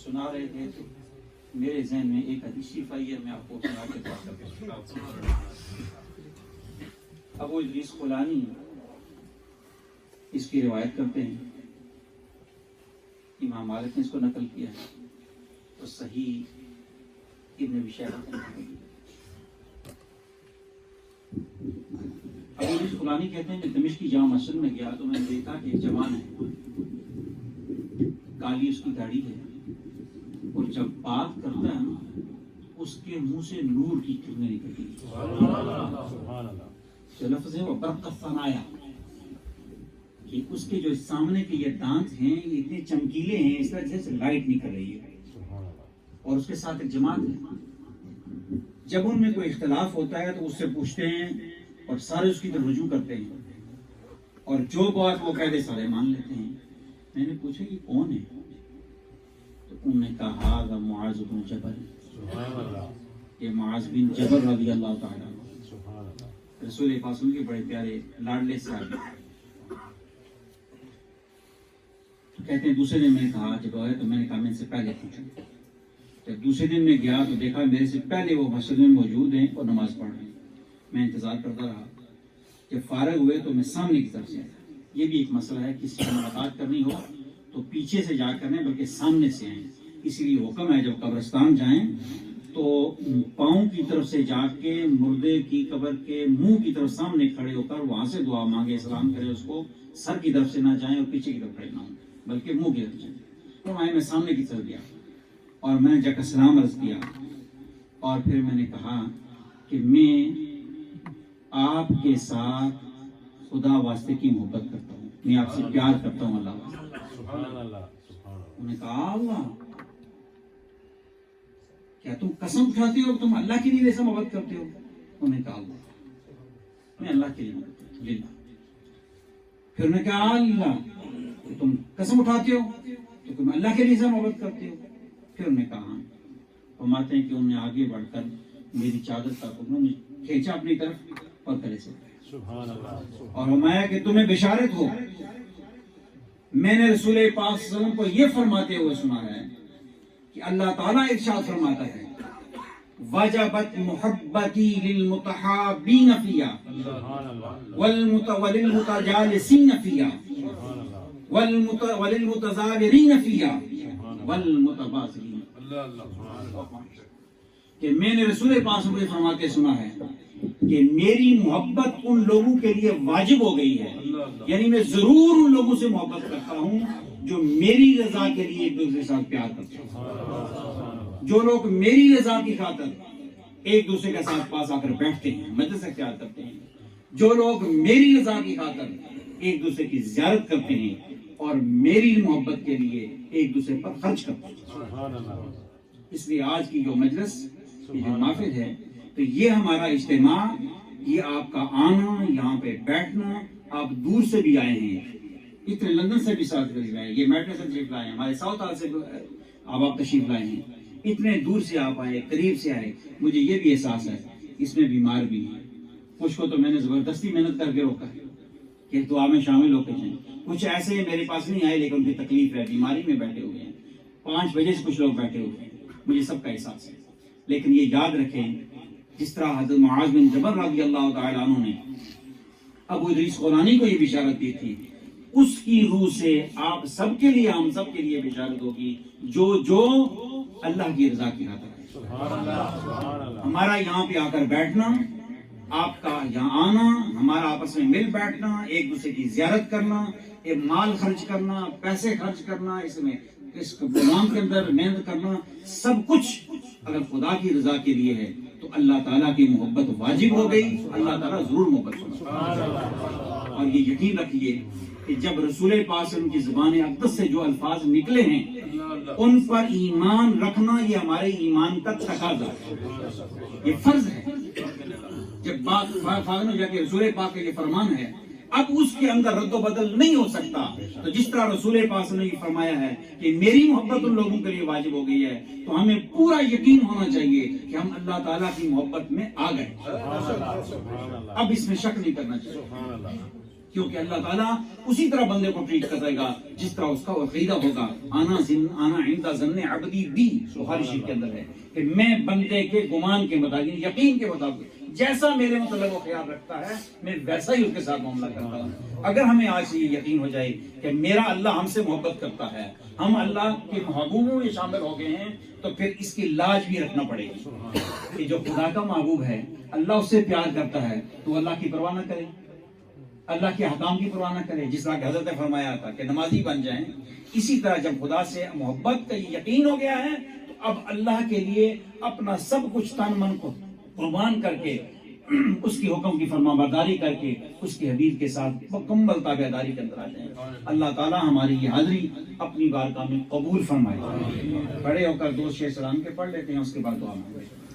سنا رہے تھے تو میرے ذہن میں ایک حدیث شریف آئی ہے، میں آپ کو سنا کے بات کرتا ہوں۔ ابو ادریس خولانی اس کی روایت کرتے ہیں، امام مالک نے اس کو نقل کیا ہے، تو صحیح ابن ابی شیبہ نے نقل کیا۔ ابو ادریس خولانی کہتے ہیں کہ دمشق کی جامع مسجد میں گیا تو میں نے دیکھا کہ ایک جوان ہے، کالی اس کی داڑھی ہے، اور جب بات کرتا ہے نا اس کے منہ سے نور کی کرنیں نکلتی ہیں۔ جو لفظ ہے وہ برق الثنایا، کہ اس کے جو سامنے کے یہ دانت ہیں یہ اتنے چمکیلے ہیں، اس طرح جیسے لائٹ نکل رہی ہے، اور اس کے ساتھ ایک جماعت ہے۔ جب ان میں کوئی اختلاف ہوتا ہے تو اس سے پوچھتے ہیں اور سارے اس کی طرف رجوع کرتے ہیں، اور جو بات وہ کہہ دے سارے مان لیتے ہیں۔ میں نے پوچھا یہ کون ہے؟ تو انہوں نے کہا هذا معاذ بن جبل، یہ معاذ بن جبل رضی اللہ تعالیٰ عنہ، رسول پاک کے بڑے پیارے لاڈلے صاحب۔ کہتے ہیں دوسرے دن میں نے کہا جب آئے تو میں نے کہا میں ان سے پہلے پوچھوں۔ جب دوسرے دن میں گیا تو دیکھا میرے سے پہلے وہ مسجد میں موجود ہیں اور نماز پڑھ رہے ہیں۔ میں انتظار کرتا رہا، جب فارغ ہوئے تو میں سامنے کی طرف سے آیا۔ یہ بھی ایک مسئلہ ہے، کسی سے ملاقات کرنی ہو تو پیچھے سے جا کر نہیں بلکہ سامنے سے آئیں۔ اسی لیے حکم ہے جب قبرستان جائیں تو پاؤں کی طرف سے جا کے مردے کی قبر کے منہ کی طرف سامنے کھڑے ہو کر وہاں سے دعا مانگے، سلام کرے اس کو، سر کی طرف سے نہ جائیں اور پیچھے کی طرف کھڑے نہ ہوں بلکہ منہ کی طرف جائیں۔ تو میں سامنے کی طرف گیا اور میں نے جا کر سلام عرض کیا، اور پھر میں نے کہا کہ میں آپ کے ساتھ خدا واسطے کی محبت کرتا ہوں، میں آپ سے پیار کرتا ہوں اللہ واسطے۔ انہوں نے کہا اللہ، کیا تم قسم اٹھاتے ہو تم اللہ کے لیے ایسا محبت کرتے ہو؟ انہوں نے کہا اللہ، میں اللہ کے لیے محبت کرتا ہوں للہ۔ پھر انہوں نے کہا اللہ، تم قسم اٹھاتے ہو تو تم اللہ کے لیے ایسا محبت کرتے ہو؟ پھر انہوں نے کہا۔ فرماتے ہیں کہ انہوں نے آگے بڑھ کر میری چادر کا پکڑا، مجھے کھینچا اپنی طرف اور گلے سے اور فرمایا کہ تمہیں بشارت ہو، میں نے رسول پاک صلی اللہ علیہ وسلم کو یہ فرماتے ہوئے سنا ہے کہ اللہ تعالیٰ ارشاد فرماتا ہے وجبت محبتی للمتحابین فیہا وللمتجالسین فیہا وللمتزاورین فیہا والمتباذلین، کہ میں نے رسول پاک صلی اللہ علیہ وسلم فرماتے سنا ہے کہ میری محبت ان لوگوں کے لیے واجب ہو گئی ہے، یعنی میں ضرور ان لوگوں سے محبت کرتا ہوں جو میری رضا کے لیے ایک دوسرے کے ساتھ پیار کرتے ہیں، جو لوگ میری رضا کی خاطر ایک دوسرے کے ساتھ پاس آ کر بیٹھتے ہیں، مجلس اختیار کرتے ہیں، جو لوگ میری رضا کی خاطر ایک دوسرے کی زیارت کرتے ہیں اور میری محبت کے لیے ایک دوسرے پر خرچ کرتے ہیں۔ اس لیے آج کی جو مجلس کی جو محفل ہے تو یہ ہمارا اجتماع، یہ آپ کا آنا، یہاں پہ بیٹھنا، آپ دور سے بھی آئے ہیں، اتنے لندن سے بھی ساتھ تشریف لائے، یہ میٹرو سے تشریف لائے ہیں، ہمارے ساؤتھ ہال سے آپ تشریف لائے ہیں، اتنے دور سے آپ آئے، قریب سے آئے۔ مجھے یہ بھی احساس ہے اس میں بیمار بھی ہیں، کچھ کو تو میں نے زبردستی محنت کر کے روکا ہے کہ دعا میں شامل ہو کے جائیں، کچھ ایسے میرے پاس نہیں آئے لیکن ان کی تکلیف ہے، بیماری میں بیٹھے ہوئے ہیں، 5 بجے سے کچھ لوگ بیٹھے ہوئے ہیں، مجھے سب کا احساس ہے۔ لیکن یہ یاد رکھیں جس طرح حضرت معاذ بن جبل رضی اللہ تعالیٰ عنہ نے ابو ادریس خولانی کو یہ بشارت دی تھی، اس کی روح سے آپ سب کے لیے، ہم سب کے لیے بشارت ہوگی جو اللہ کی رضا کی خاطر ہے۔ ہمارا یہاں پہ آ کر بیٹھنا، آپ کا یہاں آنا، ہمارا آپس میں مل بیٹھنا، ایک دوسرے کی زیارت کرنا، ایک مال خرچ کرنا، پیسے خرچ کرنا، اس پروگرام کے اندر محنت کرنا، سب کچھ اگر خدا کی رضا کے لیے ہے تو اللہ تعالیٰ کی محبت واجب ہو گئی، اللہ تعالیٰ ضرور محبت کرے۔ اور یہ یقین رکھیے کہ جب رسول پاک صلی اللہ علیہ وسلم کی زبان اقدس سے جو الفاظ نکلے ہیں ان پر ایمان رکھنا یہ ہمارے ایمان کا تقاضا ہے، یہ فرض ہے۔ جب بات فاغن ہو جا کے رسول پاک کا یہ فرمان ہے، اب اس کے اندر رد و بدل نہیں ہو سکتا۔ تو جس طرح رسول پاک نے یہ فرمایا ہے کہ میری محبت ان لوگوں کے لیے واجب ہو گئی ہے، تو ہمیں پورا یقین ہونا چاہیے کہ ہم اللہ تعالیٰ کی محبت میں آ گئے، اب اس میں شک نہیں کرنا چاہیے۔ کیونکہ اللہ تعالیٰ اسی طرح بندے کو ٹریٹ کرے گا جس طرح اس کا عقیدہ ہوگا. آنا عند ظن عبدی بی، بخاری شریف کے اندر ہے کہ میں بندے کے گمان کے مطابق، یقین کے مطابق، جیسا میرے متعلق وہ خیال رکھتا ہے میں ویسا ہی اس کے ساتھ معاملہ کرتا ہوں. اگر ہمیں آج سے یہ یقین ہو جائے کہ میرا اللہ ہم سے محبت کرتا ہے، ہم اللہ کے محبوبوں میں شامل ہو گئے ہیں، تو پھر اس کی لاج بھی رکھنا پڑے گی کہ جو خدا کا محبوب ہے، اللہ اس سے پیار کرتا ہے، تو اللہ کی پرواہ نہ کرے، اللہ کے احکام کی پرواہ نہ کرے. جس طرح کہ حضرت نے فرمایا تھا کہ نمازی بن جائیں، اسی طرح جب خدا سے محبت کا یقین ہو گیا ہے تو اب اللہ کے لیے اپنا سب کچھ تن من کو قربان کر کے، اس کی حکم کی فرما برداری کر کے، اس کے حبیب کے ساتھ مکمل تابعداری کے اندر آ جائیں. اللہ تعالیٰ ہماری یہ حاضری اپنی بارگاہ میں قبول فرمائے. کھڑے ہو کر دو شیخ سلام کے پڑھ لیتے ہیں، اس کے بعد دعا مانگتے ہیں.